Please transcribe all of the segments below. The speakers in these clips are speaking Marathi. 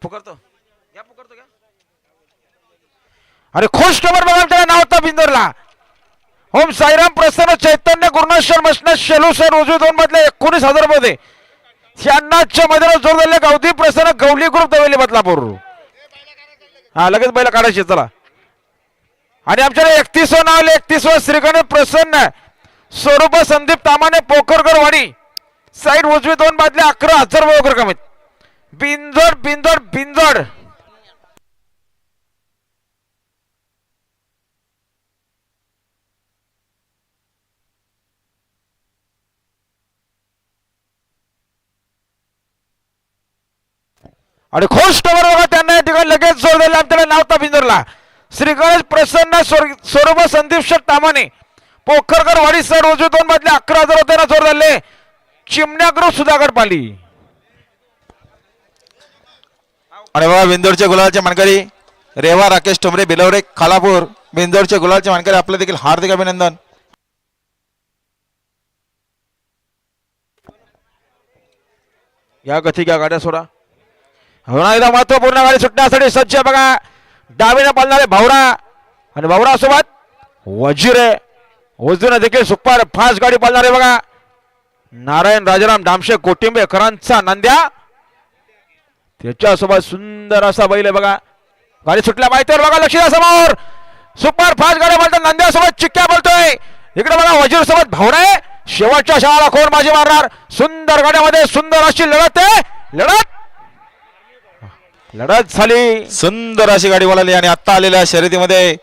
पुकारतो घ्या पुकारतो घ्या. अरे खुश खबर बघा त्याला नाव होता बिंदोरला. ओम साईराम प्रसन्न चैतन्य गुरुनाश्वर मसनाथ शेलू सर उजवी 2 मधले 19,000 रुपये श्यांनाच्या मैदानात जोर दिले गावठी प्रसन्न गवली ग्रुप दवेली बदलापूर. हा लगेच बैल काढायचे चला. आणि आमच्याकडे 31 नाव आले 31 श्रीगणेश प्रसन्न स्वरूप संदीप तामाने पोखरकर वाडी साईड उजवी 2 मधले 11,000 रुपये कमीत बिंजोड बिंजोड बिंजोड. आणि खुश खबर बघा त्यांना या ठिकाणी लगेच जोर दिला आपल्याला नावता बिंदरला श्री गणेश प्रसन्न स्वरूप संदीप शेठ तामाने पोखरकर वाडी सर उजवी 2 मधले 11,000 होते ना जोर दिले चिमण्या ग्रुप सुधागड पाली. आणि बघा बिंदोरचे गुलालचे मानकरी रेवा राकेश ठोंबरे बिलवरे खालापूर बिंदोरचे गुलालचे मानकरी आपले देखील हार्दिक अभिनंदन. या गती घ्या गाड्या सोडा. होणार एकदा महत्वपूर्ण गाडी सुटण्यासाठी सज्ज बघा डावीने पालणारे भावरा आणि भावरा सोबत वजीरे उजवीने देखील सुपर फास्ट गाडी पालणारे बघा नारायण राजाराम डामशे कोटिंबेकरांचा नंद्या त्याच्यासोबत सुंदर असा बैल आहे बघा. गाडी सुटल्या माहितीवर बघा लक्ष द्या समोर सुपर फास्ट गाडी बोलतात नंद्यासोबत चिक्क्या बोलतोय इकडे बघा वजीर सोबत भावरा आहे शेवटच्या शाळा कोण बाजी मारणार सुंदर गाड्यामध्ये सुंदर अशी लढत आहे लढत झाली सुंदर अशी गाडी बोलाली आणि आता आलेल्या शर्यतीमध्ये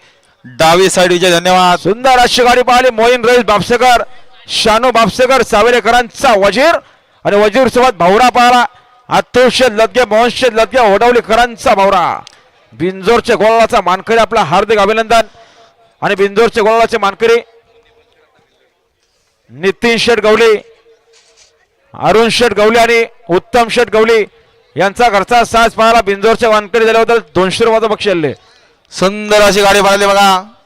डावी साईड विजय. धन्यवाद. सुंदर अशी गाडी पाहिली मोहीन रईस बापसेकर शानू बापसेकर सावेरेकरांचा वजीर आणि वजीर सोबत भावरा पाहला अतुलशेद लदगे मोहनशेद लदगे ओढवलीकरांचा भावरा. बिंजोरचे गोलाचा मानकरी आपला हार्दिक अभिनंदन. आणि बिंजोरचे गोलाचे मानकरी नितीन शेठ गवली अरुण शेठ गवली आणि उत्तम शेठ गवली यांचा घरचा साज पाहायला बिंजोरच्या मानकरी झाल्याबद्दल 200 रुपयाचं बक्षीस आले. सुंदर अशी गाडी पळाली बघा